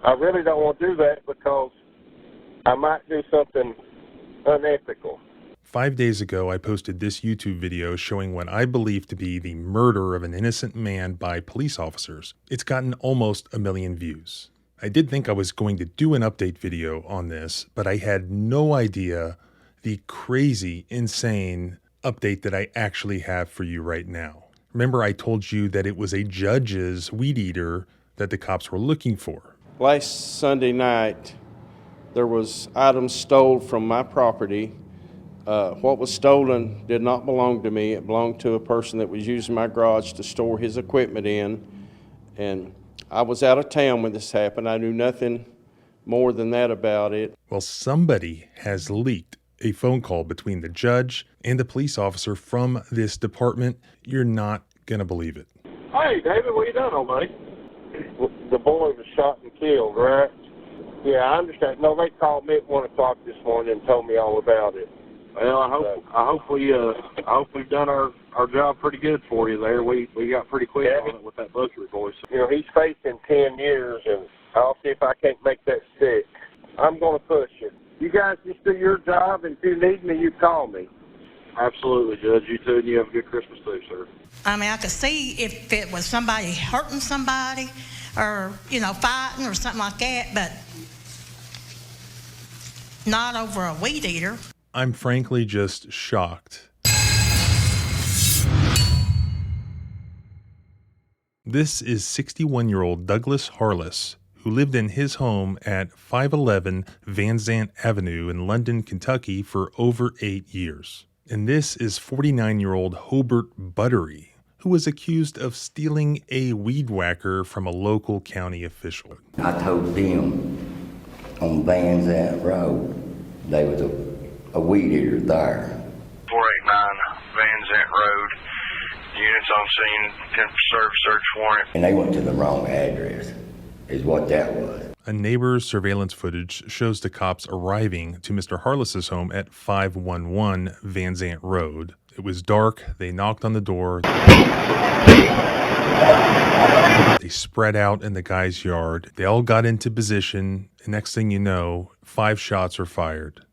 I really don't want to do that because I might do something unethical. 5 days ago, I posted this YouTube video showing what I believe to be the murder of an innocent man by police officers. It's gotten almost 1 million views. I did think I was going to do an update video on this, but I had no idea the crazy, insane update that I actually have for you right now. Remember, I told you that it was a judge's Weedeater that the cops were looking for. Last Sunday night, there was items stolen from my property. What was stolen did not belong to me. It belonged to a person that was using my garage to store his equipment in. And I was out of town when this happened. I knew nothing more than that about it. Well, somebody has leaked a phone call between the judge and the police officer from this department. You're not going to believe it. Hey, David, what you done, old buddy? The boy was shot and killed, right? Yeah, I understand. No, they called me at 1 o'clock this morning and told me all about it. Well, I hope we've done our job pretty good for you there. We got pretty quick on it with that butchery voice. You know, he's facing 10 years, and I'll see if I can't make that stick. I'm going to push you. You guys just do your job, and if you need me, you call me. Absolutely, Judge. You too, and you have a good Christmas too, sir. I mean, I could see if it was somebody hurting somebody or, you know, fighting or something like that, but not over a Weedeater. I'm frankly just shocked. This is 61-year-old Douglas Harless, who lived in his home at 511 Van Zant Avenue in London, Kentucky for over 8 years. And this is 49-year-old Hobart Buttery, who was accused of stealing a weed whacker from a local county official. I told them on Van Zant Road there was a Weedeater there. 489 Van Zant Road. Units on scene, 10 serve search warrant. And they went to the wrong address, is what that was. A neighbor's surveillance footage shows the cops arriving to Mr. Harless's home at 511 Van Zant Road. It was dark. They knocked on the door. They spread out in the guy's yard. They all got into position. And next thing you know, 5 shots are fired.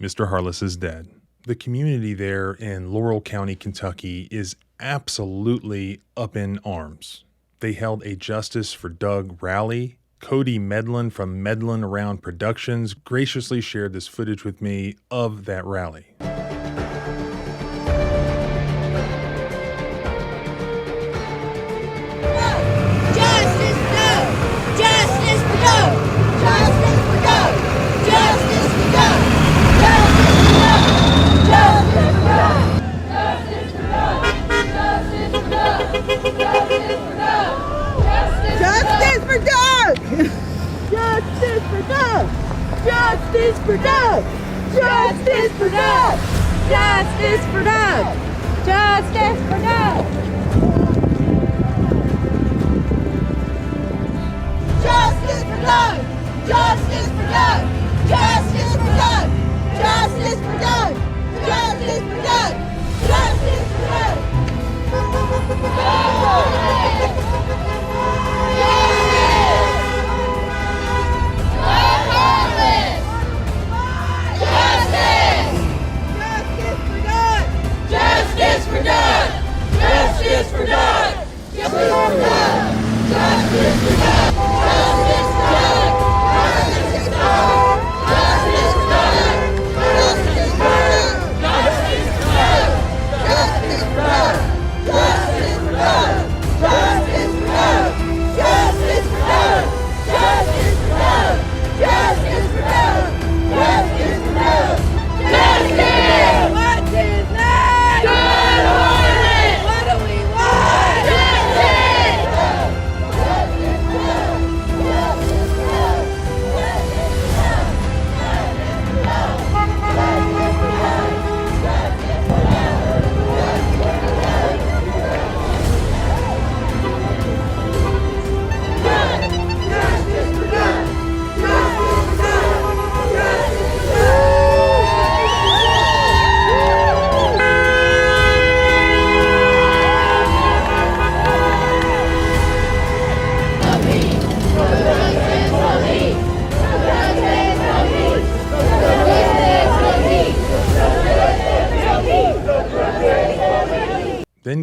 Mr. Harless is dead. The community there in Laurel County, Kentucky is absolutely up in arms. They held a Justice for Doug rally. Cody Medlin from Medlin Around Productions graciously shared this footage with me of that rally. Justice for Doug! Justice for Doug! Justice for Doug! Justice for Doug! Justice for Doug! Justice for Doug! Justice for Doug! Justice for Doug! Justice for Doug! Justice for Doug! Justice for Doug! Justice for Doug! Justice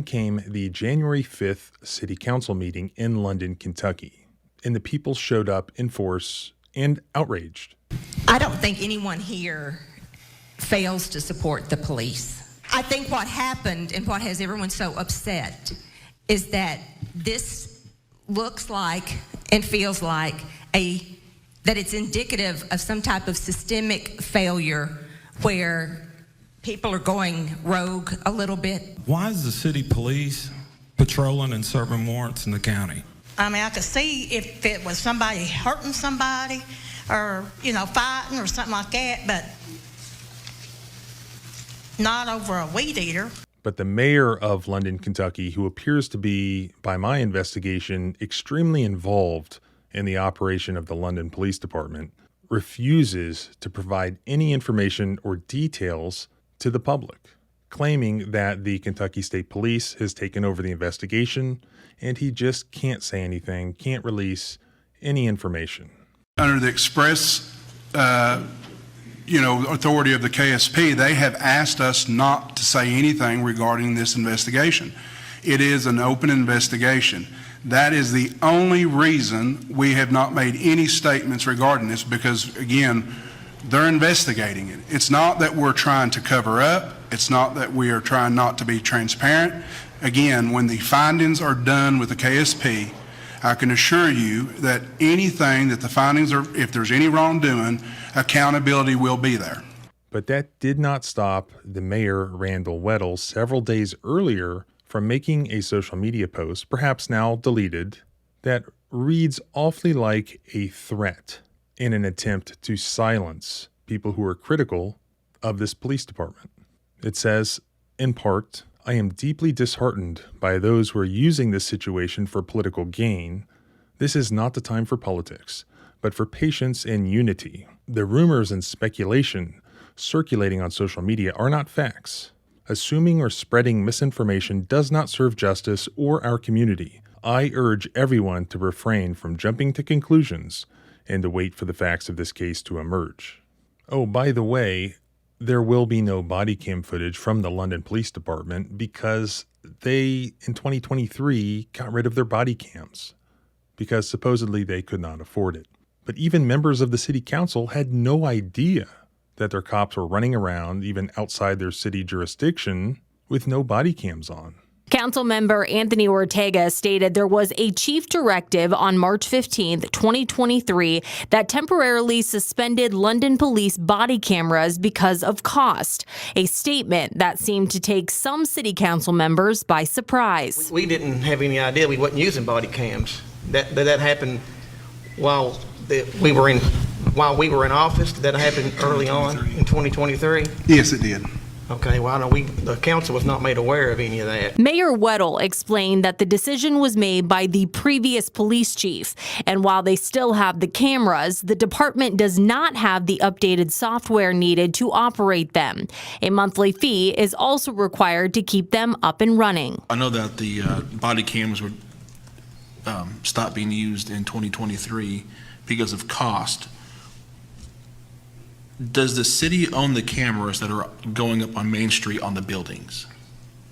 came the January 5th City Council meeting in London, Kentucky, and the people showed up in force and outraged. I don't think anyone here fails to support the police. I think what happened and what has everyone so upset is that this looks like and feels like that it's indicative of some type of systemic failure where people are going rogue a little bit. Why is the city police patrolling and serving warrants in the county? I mean, I could see if it was somebody hurting somebody or, fighting or something like that, but not over a weed eater. But the mayor of London, Kentucky, who appears to be, by my investigation, extremely involved in the operation of the London Police Department, refuses to provide any information or details to the public, claiming that the Kentucky State Police has taken over the investigation and he just can't say anything, can't release any information. Under the express authority of the KSP, they have asked us not to say anything regarding this investigation. It is an open investigation. That is the only reason we have not made any statements regarding this, because, again, they're investigating it. It's not that we're trying to cover up. It's not that we are trying not to be transparent. Again, when the findings are done with the KSP, I can assure you that anything that the findings are, if there's any wrongdoing, accountability will be there. But that did not stop the mayor, Randall Weddle, several days earlier from making a social media post, perhaps now deleted, that reads awfully like a threat in an attempt to silence people who are critical of this police department. It says, in part, "I am deeply disheartened by those who are using this situation for political gain. This is not the time for politics, but for patience and unity. The rumors and speculation circulating on social media are not facts. Assuming or spreading misinformation does not serve justice or our community. I urge everyone to refrain from jumping to conclusions and to wait for the facts of this case to emerge." Oh, by the way, there will be no body cam footage from the London Police Department because they, in 2023, got rid of their body cams because supposedly they could not afford it. But even members of the city council had no idea that their cops were running around even outside their city jurisdiction with no body cams on. Councilmember Anthony Ortega stated there was a chief directive on March 15, 2023, that temporarily suspended London police body cameras because of cost, a statement that seemed to take some city council members by surprise. We didn't have any idea we wasn't using body cams. That happened while we were in office. Did that happen early on in 2023? Yes, it did. Okay, well, I know the council was not made aware of any of that. Mayor Weddle explained that the decision was made by the previous police chief, and while they still have the cameras, the department does not have the updated software needed to operate them. A monthly fee is also required to keep them up and running. I know that the body cams were stopped being used in 2023 because of cost. Does the city own the cameras that are going up on Main Street on the buildings?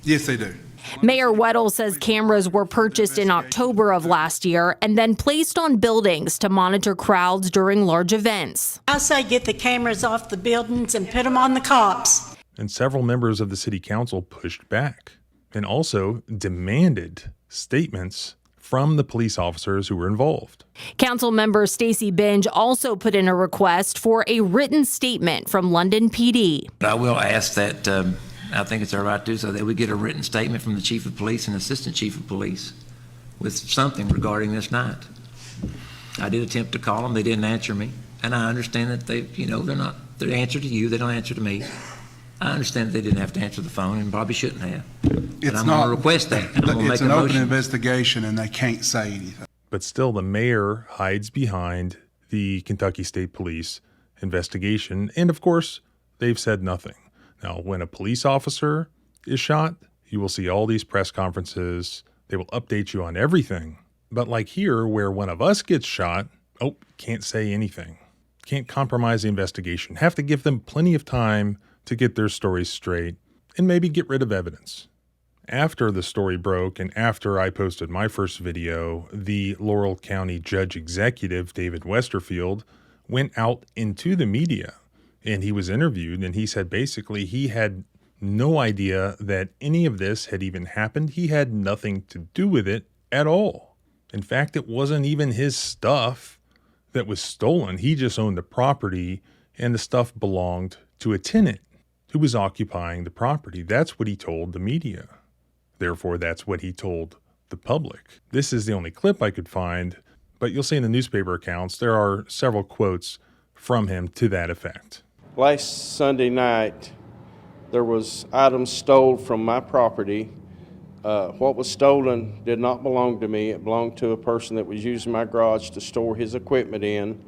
Yes, they do. Mayor Weddle says cameras were purchased in October of last year and then placed on buildings to monitor crowds during large events. I say get the cameras off the buildings and put them on the cops. And several members of the city council pushed back and also demanded statements from the police officers who were involved. Council member Stacey Binge also put in a request for a written statement from London PD. I will ask that, I think it's our right to do so, that we get a written statement from the chief of police and assistant chief of police with something regarding this night. I did attempt to call them. They didn't answer me. And I understand that they answer to you. They don't answer to me. I understand that they didn't have to answer the phone and probably shouldn't have. But I'm going to request that. It's an open investigation and they can't say anything. But still, the mayor hides behind the Kentucky State Police investigation. And of course, they've said nothing. Now, when a police officer is shot, you will see all these press conferences. They will update you on everything. But like here, where one of us gets shot, can't say anything. Can't compromise the investigation. Have to give them plenty of time to get their stories straight and maybe get rid of evidence. After the story broke and after I posted my first video, the Laurel County Judge Executive, David Westerfield, went out into the media and he was interviewed, and he said basically he had no idea that any of this had even happened. He had nothing to do with it at all. In fact, it wasn't even his stuff that was stolen. He just owned the property and the stuff belonged to a tenant who was occupying the property. That's what he told the media. Therefore, that's what he told the public. This is the only clip I could find, but you'll see in the newspaper accounts, there are several quotes from him to that effect. Last Sunday night, there was items stolen from my property. What was stolen did not belong to me. It belonged to a person that was using my garage to store his equipment in.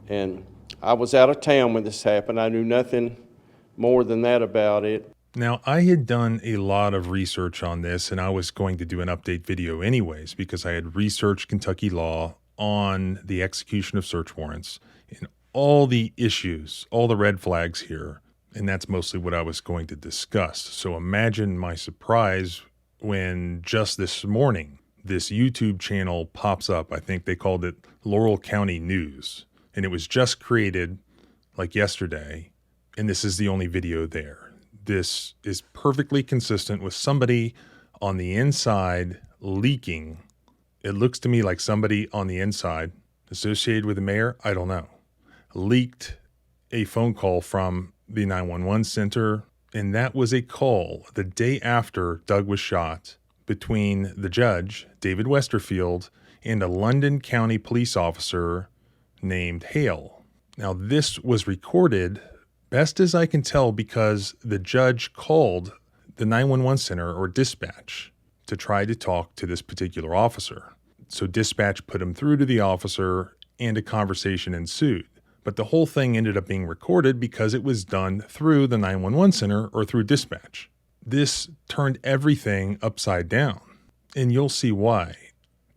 And I was out of town when this happened. I knew nothing more than that about it. Now, I had done a lot of research on this, and I was going to do an update video anyways, because I had researched Kentucky law on the execution of search warrants and all the issues, all the red flags here. And that's mostly what I was going to discuss. So imagine my surprise when just this morning, this YouTube channel pops up. I think they called it Laurel County News. And it was just created like yesterday. And this is the only video there. This is perfectly consistent with somebody on the inside leaking. It looks to me like somebody on the inside associated with the mayor, I don't know, leaked a phone call from the 911 center. And that was a call the day after Doug was shot between the judge, David Westerfield, and a London County police officer named Hale. Now, this was recorded best as I can tell because the judge called the 911 center or dispatch to try to talk to this particular officer. So dispatch put him through to the officer and a conversation ensued. But the whole thing ended up being recorded because it was done through the 911 center or through dispatch. This turned everything upside down, and you'll see why.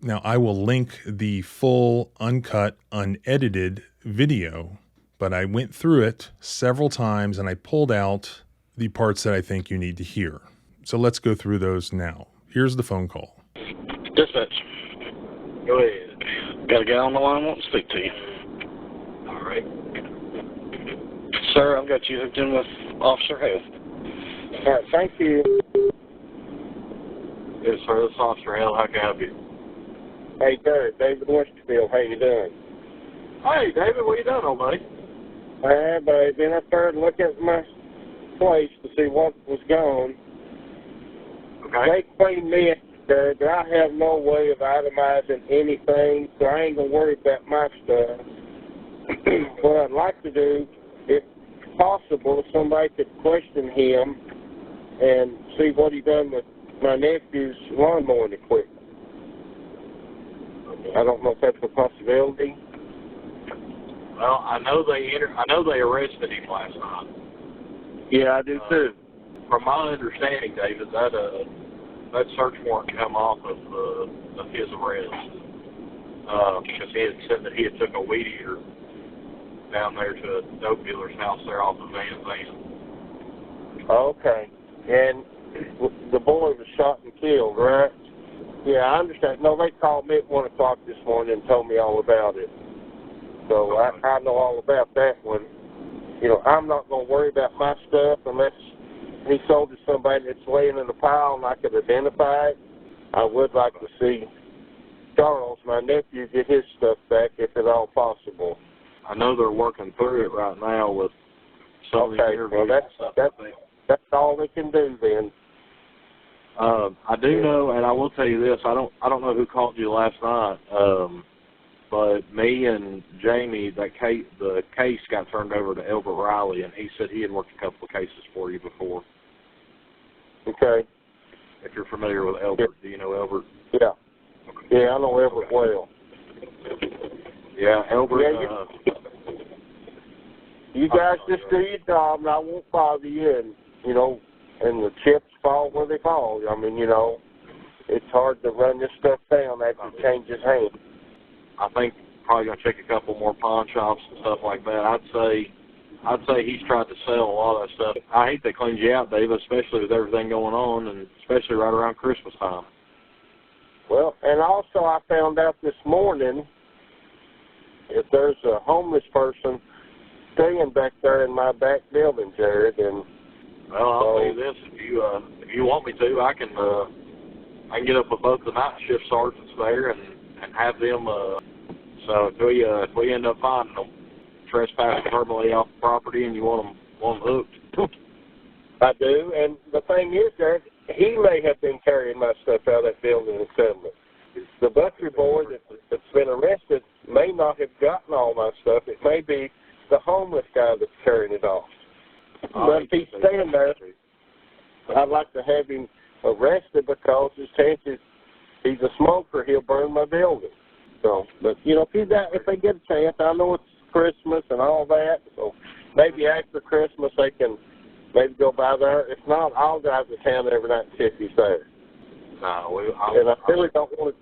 Now, I will link the full, uncut, unedited video, but I went through it several times and I pulled out the parts that I think you need to hear. So let's go through those now. Here's the phone call. Dispatch. Go ahead. Got a guy on the line wanting to speak to you. All right. Sir, I've got you hooked in with Officer Hale. All right, thank you. Yes, sir. This is Officer Hale. How can I help you? Hey, David Westerfield, how you doing? Hey, David, what you doing, old buddy? But I've been up there to look at my place to see what was gone. Okay. They cleaned me up there, but I have no way of itemizing anything, so I ain't going to worry about my stuff. What I'd like to do, if possible, if somebody could question him and see what he done with my nephew's lawn mowing equipment. I don't know if that's a possibility. Well, I know they arrested him last night. Yeah, I do too. From my understanding, David, that search warrant come off of his arrest because he had said that he had took a Weedeater down there to a dope dealer's house there off of Van Zandt. Okay, and the boy was shot and killed, right? Yeah, I understand. No, they called me at 1 o'clock this morning and told me all about it. So I know all about that one. You know, I'm not going to worry about my stuff unless he sold to somebody that's laying in a pile and I could identify it. I would like to see Charles, my nephew, get his stuff back if at all possible. I know they're working through it right now with some of the interviews. Well, that's all they can do then. I do know, and I will tell you this, I don't know who called you last night, but me and Jamie, the case got turned over to Elbert Riley, and he said he had worked a couple of cases for you before. Okay. If you're familiar with Elbert, do you know Elbert? Yeah. Okay. Yeah, I know Elbert well. Yeah, Elbert. Yeah, you guys just do your job, and I won't bother you, and, you know, and the chips fall where they fall. I mean, you know, it's hard to run this stuff down after it changes hands. I think probably going to check a couple more pawn shops and stuff like that. I'd say I'd say he's tried to sell a lot of that stuff. I hate they cleaned you out, Dave, especially with everything going on, and especially right around Christmas time. Well, and also I found out this morning if there's a homeless person staying back there in my back building, Jared, and well, I'll tell you this: if you want me to, I can get up with both the night shift sergeants there and have them. So if we end up finding them trespassing permanently off the property and you want them hooked, I do. And the thing is, Jared, he may have been carrying my stuff out of that building in settlement. The butcher boy that's been arrested may not have gotten all my stuff. It may be the homeless guy that's carrying it off. But if he's staying there, I'd like to have him arrested because his chances, he's a smoker, he'll burn my building. So, but if they get a chance, I know it's Christmas and all that, so maybe after Christmas they can maybe go by there. If not, I'll drive to town every night and see if he's there. And I really don't want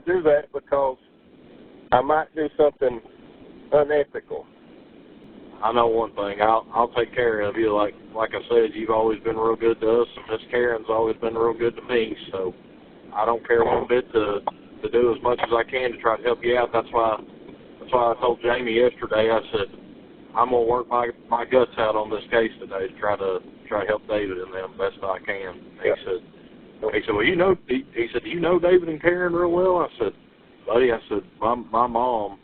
to do that because I might do something unethical. I know one thing. I'll take care of you. Like I said, you've always been real good to us, and Miss Karen's always been real good to me. So I don't care one bit to do as much as I can to try to help you out. That's why I told Jamie yesterday. I said I'm gonna work my guts out on this case today to try to help David and them best I can. He said, well, he said, do you know David and Karen real well? I said, buddy, my mom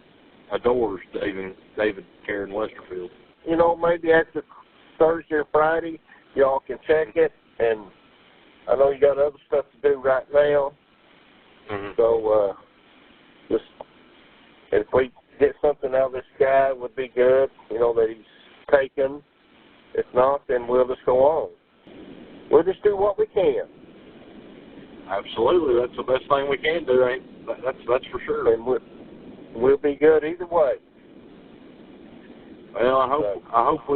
adores David Karen Westerfield. Maybe after Thursday or Friday, y'all can check it, and I know you got other stuff to do right now. Mm-hmm. So, just if we get something out of this guy, it would be good, that he's taken. If not, then we'll just go on. We'll just do what we can. Absolutely. That's the best thing we can do, that's for sure. And we'll be good either way. Well, I hope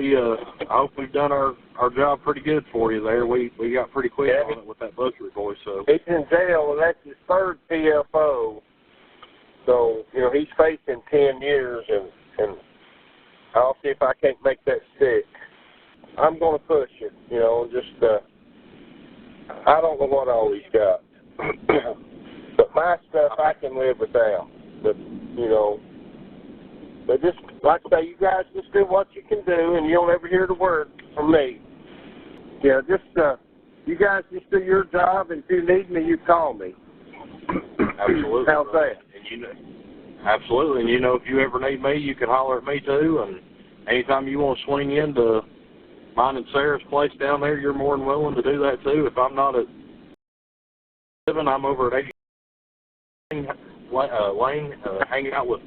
we've done our job pretty good for you there. We got pretty quick on it with that butcher boy. So he's in jail, and that's his third PFO. So he's facing 10 years, and I'll see if I can't make that stick. I'm going to push it. I don't know what all he's got, but my stuff I can live without. But just like I say, you guys just do what you can do, and you'll never hear the word from me. Yeah, you guys just do your job, and if you need me, you call me. Absolutely. How's that? Absolutely, and if you ever need me, you can holler at me too. And anytime you want to swing into mine and Sarah's place down there, you're more than willing to do that too. If I'm not at 7, I'm over at 80 Lane, hanging out with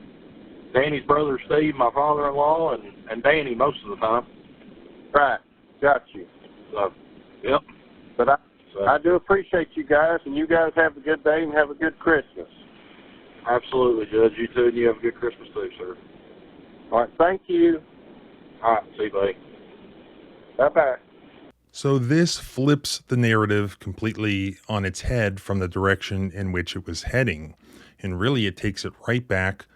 Danny's brother Steve, my father-in-law, and Danny most of the time. Right, got you. So, yep. But I do appreciate you guys, and you guys have a good day and have a good Christmas. Absolutely, Judge. You too, and you have a good Christmas too, sir. All right, thank you. All right, see you, buddy. Bye-bye. So this flips the narrative completely on its head from the direction in which it was heading. And really it takes it right back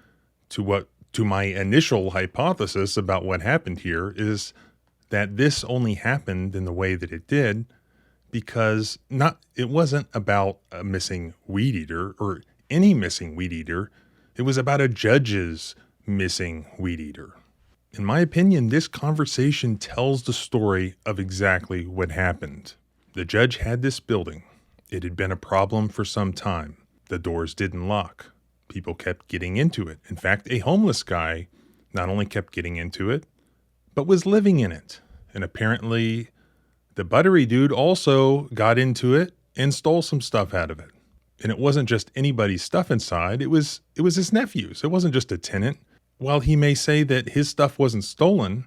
to my initial hypothesis about what happened here, is that this only happened in the way that it did because it wasn't about a missing weed eater or any missing weed eater. It was about a judge's missing weed eater. In my opinion, this conversation tells the story of exactly what happened. The judge had this building. It had been a problem for some time. The doors didn't lock. People kept getting into it. In fact, a homeless guy not only kept getting into it, but was living in it. And apparently, the buttery dude also got into it and stole some stuff out of it. And it wasn't just anybody's stuff inside. It was his nephew's. It wasn't just a tenant. While he may say that his stuff wasn't stolen,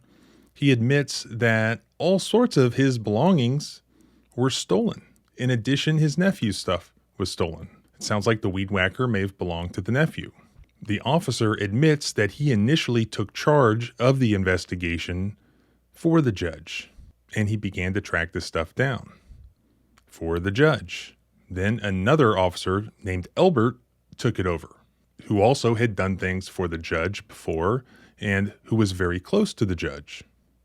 he admits that all sorts of his belongings were stolen. In addition, his nephew's stuff was stolen. It sounds like the weed whacker may have belonged to the nephew. The officer admits that he initially took charge of the investigation for the judge, and he began to track this stuff down for the judge. Then another officer named Elbert took it over. who also had done things for the judge before and who was very close to the judge.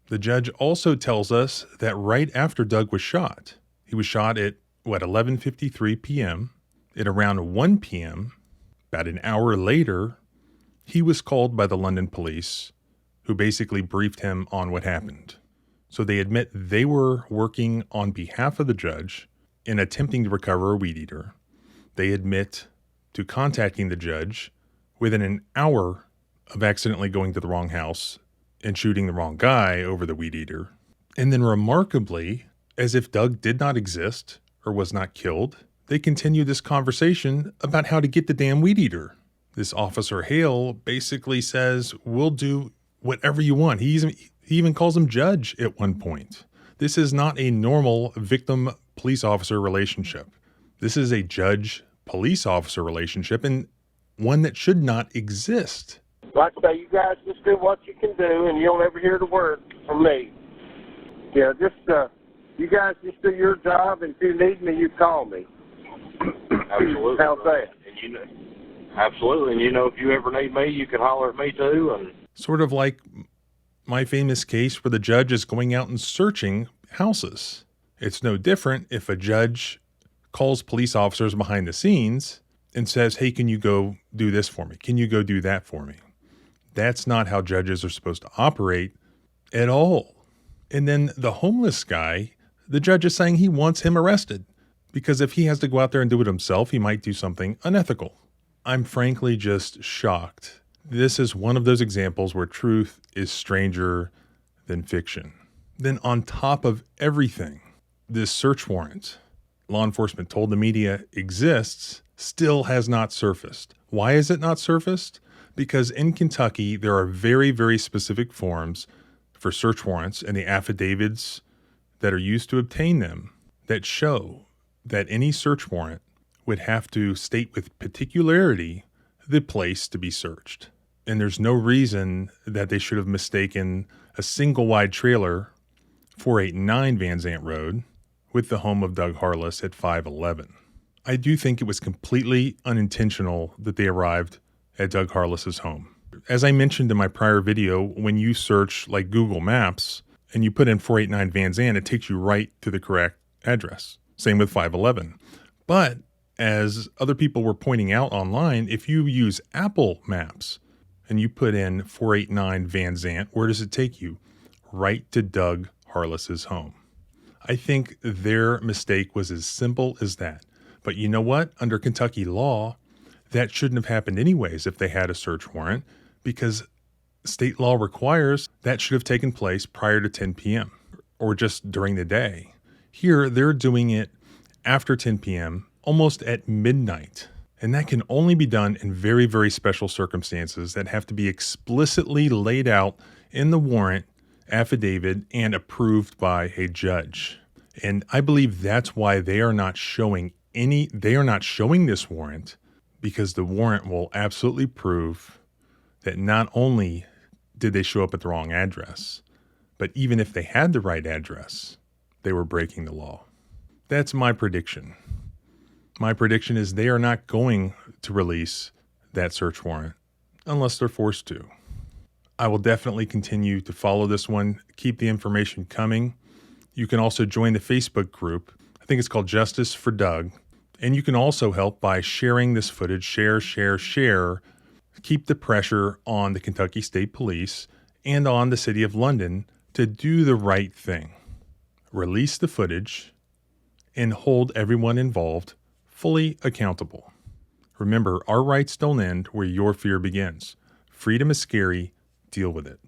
The judge also tells us that right after Doug was shot, he was shot at, 11:53 p.m. At around 1 p.m., about an hour later, he was called by the London police, who basically briefed him on what happened. So they admit they were working on behalf of the judge in attempting to recover a Weedeater. They admit to contacting the judge within an hour of accidentally going to the wrong house and shooting the wrong guy over the Weedeater. And then remarkably, as if Doug did not exist or was not killed, they continue this conversation about how to get the damn Weedeater. This Officer Hale basically says, we'll do whatever you want. He even calls him judge at one point. This is not a normal victim-police officer relationship. This is a judge-police officer relationship, and one that should not exist. Like I say, you guys just do what you can do, and you'll never hear the word from me. Yeah, you guys just do your job, and if you need me, you call me. Absolutely. How's that? And absolutely. And if you ever need me, you can holler at me too. And sort of like my famous case where the judge is going out and searching houses. It's no different if a judge calls police officers behind the scenes and says, hey, can you go do this for me? Can you go do that for me? That's not how judges are supposed to operate at all. And then the homeless guy, the judge is saying he wants him arrested because if he has to go out there and do it himself, he might do something unethical. I'm frankly just shocked. This is one of those examples where truth is stranger than fiction. Then on top of everything, this search warrant law enforcement told the media exists still has not surfaced. Why is it not surfaced? Because in Kentucky, there are very, very specific forms for search warrants and the affidavits that are used to obtain them that show that any search warrant would have to state with particularity the place to be searched. And there's no reason that they should have mistaken a single wide trailer 489 Van Zant Road with the home of Doug Harless at 511. I do think it was completely unintentional that they arrived at Doug Harless's home. As I mentioned in my prior video, when you search like Google Maps and you put in 489 Van Zant, it takes you right to the correct address. Same with 511. But as other people were pointing out online, if you use Apple Maps and you put in 489 Van Zant, where does it take you? Right to Doug Harless's home. I think their mistake was as simple as that. But you know what? Under Kentucky law, that shouldn't have happened anyways if they had a search warrant, because state law requires that should have taken place prior to 10 p.m. or just during the day. Here, they're doing it after 10 p.m., almost at midnight. And that can only be done in very, very special circumstances that have to be explicitly laid out in the warrant, affidavit, and approved by a judge. And I believe that's why they are not showing this warrant, because the warrant will absolutely prove that not only did they show up at the wrong address, but even if they had the right address, they were breaking the law. That's my prediction. My prediction is they are not going to release that search warrant unless they're forced to. I will definitely continue to follow this one, keep the information coming. You can also join the Facebook group. I think it's called Justice for Doug. And you can also help by sharing this footage, share. Keep the pressure on the Kentucky State Police and on the City of London to do the right thing. Release the footage and hold everyone involved fully accountable. Remember, our rights don't end where your fear begins. Freedom is scary. Deal with it.